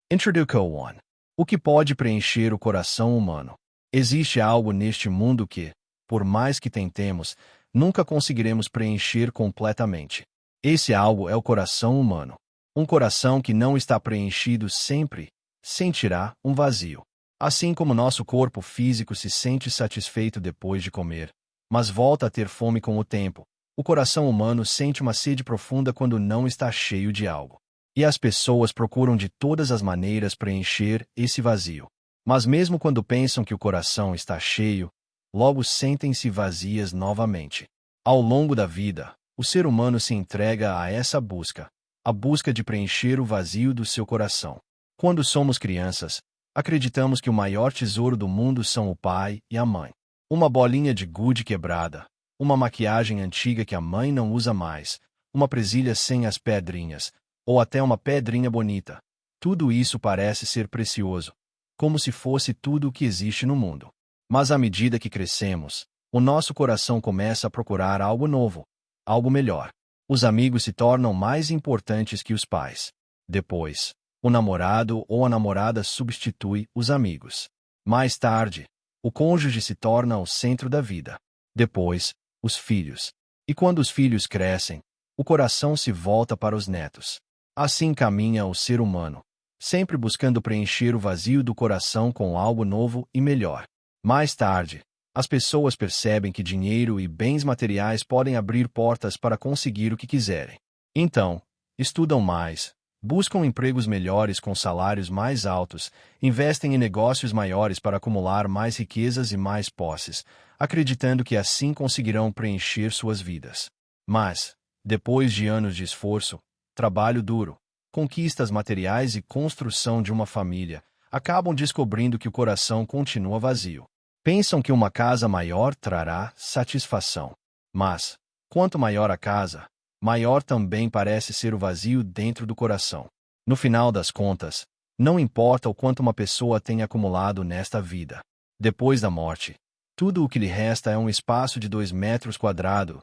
Introduction 1. O que pode preencher o coração humano? Existe algo neste mundo que, por mais que tentemos, nunca conseguiremos preencher completamente. Esse algo é o coração humano. Um coração que não está preenchido sempre sentirá um vazio. Assim como nosso corpo físico se sente satisfeito depois de comer, mas volta a ter fome com o tempo, o coração humano sente uma sede profunda quando não está cheio de algo. E as pessoas procuram de todas as maneiras preencher esse vazio. Mas mesmo quando pensam que o coração está cheio, logo sentem-se vazias novamente. Ao longo da vida, o ser humano se entrega a essa busca, a busca de preencher o vazio do seu coração. Quando somos crianças, acreditamos que o maior tesouro do mundo são o pai e a mãe. Uma bolinha de gude quebrada, uma maquiagem antiga que a mãe não usa mais, uma presilha sem as pedrinhas, ou até uma pedrinha bonita. Tudo isso parece ser precioso, como se fosse tudo o que existe no mundo. Mas à medida que crescemos, o nosso coração começa a procurar algo novo, algo melhor. Os amigos se tornam mais importantes que os pais. Depois, o namorado ou a namorada substitui os amigos. Mais tarde, o cônjuge se torna o centro da vida. Depois, os filhos. E quando os filhos crescem, o coração se volta para os netos. Assim caminha o ser humano, sempre buscando preencher o vazio do coração com algo novo e melhor. Mais tarde, as pessoas percebem que dinheiro e bens materiais podem abrir portas para conseguir o que quiserem. Então, estudam mais, buscam empregos melhores com salários mais altos, investem em negócios maiores para acumular mais riquezas e mais posses, acreditando que assim conseguirão preencher suas vidas. Mas, depois de anos de esforço, trabalho duro, conquistas materiais e construção de uma família, acabam descobrindo que o coração continua vazio. Pensam que uma casa maior trará satisfação. Mas, quanto maior a casa, maior também parece ser o vazio dentro do coração. No final das contas, não importa o quanto uma pessoa tenha acumulado nesta vida. Depois da morte, tudo o que lhe resta é um espaço de 2 metros quadrados,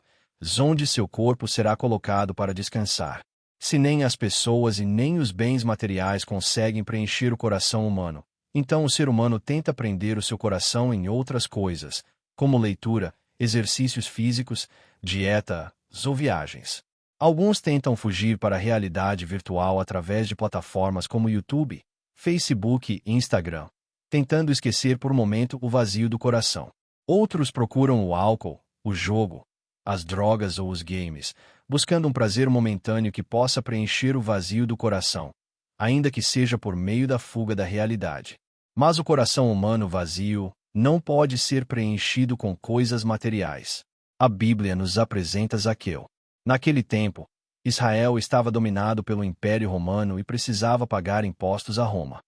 onde seu corpo será colocado para descansar. Se nem as pessoas e nem os bens materiais conseguem preencher o coração humano, então o ser humano tenta prender o seu coração em outras coisas, como leitura, exercícios físicos, dieta ou viagens. Alguns tentam fugir para a realidade virtual através de plataformas como YouTube, Facebook e Instagram, tentando esquecer por um momento o vazio do coração. Outros procuram o álcool, o jogo, as drogas ou os games, buscando um prazer momentâneo que possa preencher o vazio do coração, ainda que seja por meio da fuga da realidade. Mas o coração humano vazio não pode ser preenchido com coisas materiais. A Bíblia nos apresenta Zaqueu. Naquele tempo, Israel estava dominado pelo Império Romano e precisava pagar impostos a Roma.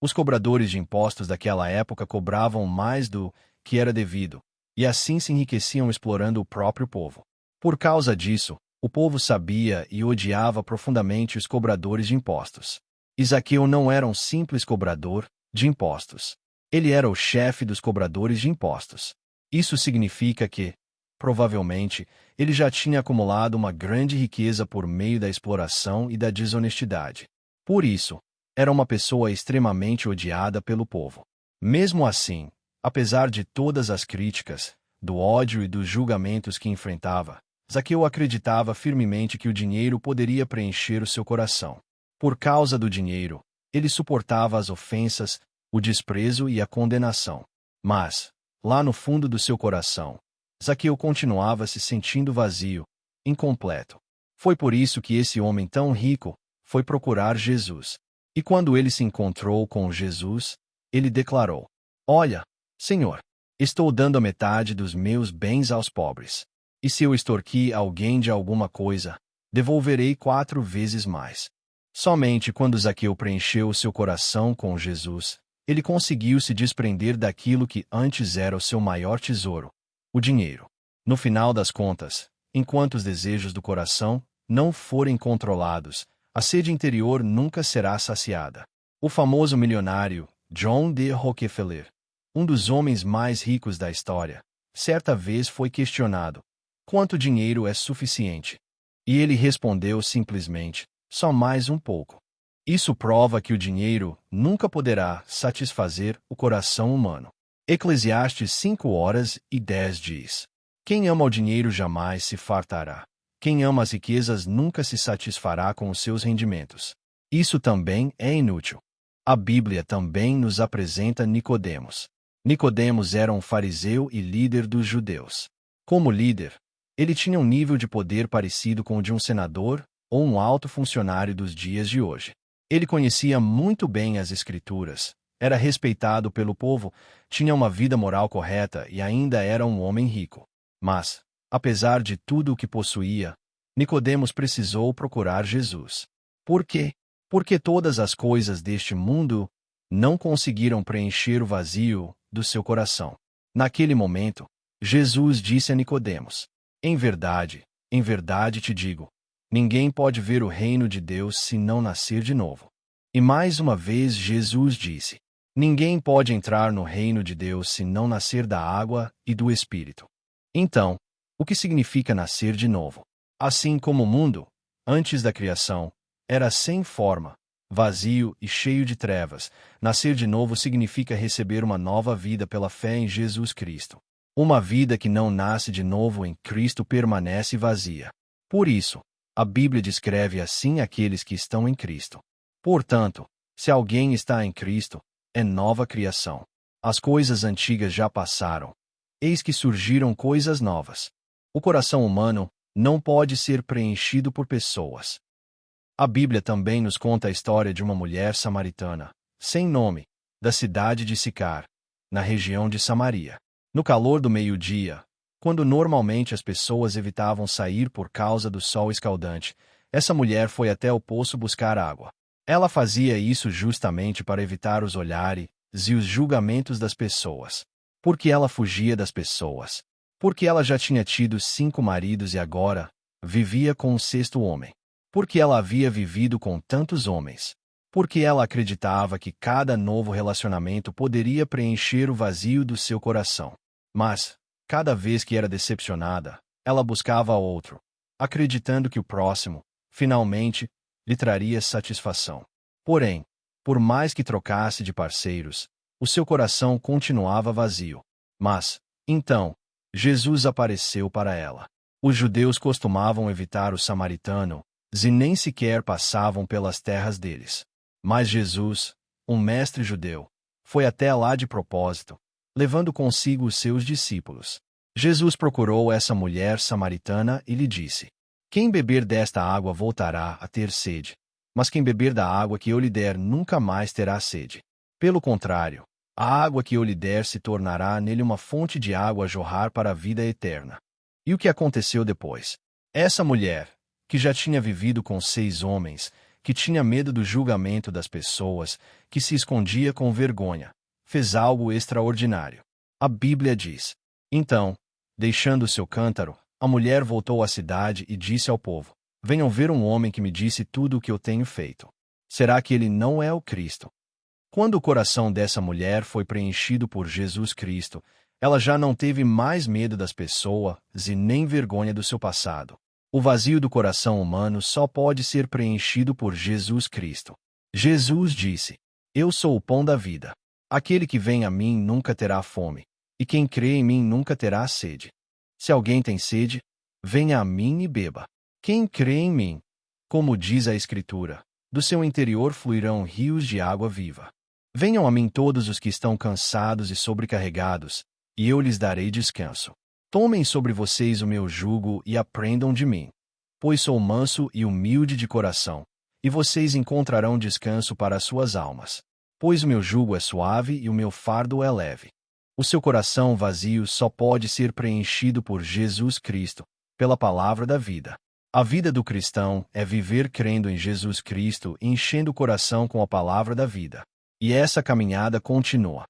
Os cobradores de impostos daquela época cobravam mais do que era devido, e assim se enriqueciam explorando o próprio povo. Por causa disso, o povo sabia e odiava profundamente os cobradores de impostos. E Zaqueu não era um simples cobrador de impostos. Ele era o chefe dos cobradores de impostos. Isso significa que, provavelmente, ele já tinha acumulado uma grande riqueza por meio da exploração e da desonestidade. Por isso, era uma pessoa extremamente odiada pelo povo. Mesmo assim, apesar de todas as críticas, do ódio e dos julgamentos que enfrentava, Zaqueu acreditava firmemente que o dinheiro poderia preencher o seu coração. Por causa do dinheiro, ele suportava as ofensas, o desprezo e a condenação. Mas, lá no fundo do seu coração, Zaqueu continuava se sentindo vazio, incompleto. Foi por isso que esse homem tão rico foi procurar Jesus. E quando ele se encontrou com Jesus, ele declarou: "Olha, Senhor, estou dando a metade dos meus bens aos pobres. E se eu extorqui alguém de alguma coisa, devolverei 4 vezes mais." Somente quando Zaqueu preencheu o seu coração com Jesus, ele conseguiu se desprender daquilo que antes era o seu maior tesouro, o dinheiro. No final das contas, enquanto os desejos do coração não forem controlados, a sede interior nunca será saciada. O famoso milionário John D. Rockefeller, um dos homens mais ricos da história, certa vez foi questionado: quanto dinheiro é suficiente? E ele respondeu simplesmente: só mais um pouco. Isso prova que o dinheiro nunca poderá satisfazer o coração humano. Eclesiastes 5:10 diz: Quem ama o dinheiro jamais se fartará. Quem ama as riquezas nunca se satisfará com os seus rendimentos. Isso também é inútil. A Bíblia também nos apresenta Nicodemos. Nicodemos era um fariseu e líder dos judeus. Como líder, ele tinha um nível de poder parecido com o de um senador ou um alto funcionário dos dias de hoje. Ele conhecia muito bem as Escrituras, era respeitado pelo povo, tinha uma vida moral correta e ainda era um homem rico. Mas, apesar de tudo o que possuía, Nicodemos precisou procurar Jesus. Por quê? Porque todas as coisas deste mundo não conseguiram preencher o vazio do seu coração. Naquele momento, Jesus disse a Nicodemos: em verdade te digo, ninguém pode ver o reino de Deus se não nascer de novo. E mais uma vez Jesus disse: ninguém pode entrar no reino de Deus se não nascer da água e do Espírito. Então, o que significa nascer de novo? Assim como o mundo, antes da criação, era sem forma, vazio e cheio de trevas, nascer de novo significa receber uma nova vida pela fé em Jesus Cristo. Uma vida que não nasce de novo em Cristo permanece vazia. Por isso, a Bíblia descreve assim aqueles que estão em Cristo. Portanto, se alguém está em Cristo, é nova criação. As coisas antigas já passaram. Eis que surgiram coisas novas. O coração humano não pode ser preenchido por pessoas. A Bíblia também nos conta a história de uma mulher samaritana, sem nome, da cidade de Sicar, na região de Samaria. No calor do meio-dia, quando normalmente as pessoas evitavam sair por causa do sol escaldante, essa mulher foi até o poço buscar água. Ela fazia isso justamente para evitar os olhares e os julgamentos das pessoas. Porque ela fugia das pessoas. Porque ela já tinha tido 5 maridos e agora vivia com o 6º homem. Porque ela havia vivido com tantos homens. Porque ela acreditava que cada novo relacionamento poderia preencher o vazio do seu coração. Mas, cada vez que era decepcionada, ela buscava outro, acreditando que o próximo, finalmente, lhe traria satisfação. Porém, por mais que trocasse de parceiros, o seu coração continuava vazio. Mas, então, Jesus apareceu para ela. Os judeus costumavam evitar o samaritano, e nem sequer passavam pelas terras deles. Mas Jesus, um mestre judeu, foi até lá de propósito, levando consigo os seus discípulos. Jesus procurou essa mulher samaritana e lhe disse: quem beber desta água voltará a ter sede, mas quem beber da água que eu lhe der nunca mais terá sede. Pelo contrário, a água que eu lhe der se tornará nele uma fonte de água a jorrar para a vida eterna. E o que aconteceu depois? Essa mulher, que já tinha vivido com 6 homens, que tinha medo do julgamento das pessoas, que se escondia com vergonha, fez algo extraordinário. A Bíblia diz: então, deixando seu cântaro, a mulher voltou à cidade e disse ao povo: venham ver um homem que me disse tudo o que eu tenho feito. Será que ele não é o Cristo? Quando o coração dessa mulher foi preenchido por Jesus Cristo, ela já não teve mais medo das pessoas e nem vergonha do seu passado. O vazio do coração humano só pode ser preenchido por Jesus Cristo. Jesus disse: eu sou o pão da vida. Aquele que vem a mim nunca terá fome, e quem crê em mim nunca terá sede. Se alguém tem sede, venha a mim e beba. Quem crê em mim, como diz a Escritura, do seu interior fluirão rios de água viva. Venham a mim todos os que estão cansados e sobrecarregados, e eu lhes darei descanso. Tomem sobre vocês o meu jugo e aprendam de mim, pois sou manso e humilde de coração, e vocês encontrarão descanso para as suas almas. Pois o meu jugo é suave e o meu fardo é leve. O seu coração vazio só pode ser preenchido por Jesus Cristo, pela palavra da vida. A vida do cristão é viver crendo em Jesus Cristo e enchendo o coração com a palavra da vida. E essa caminhada continua.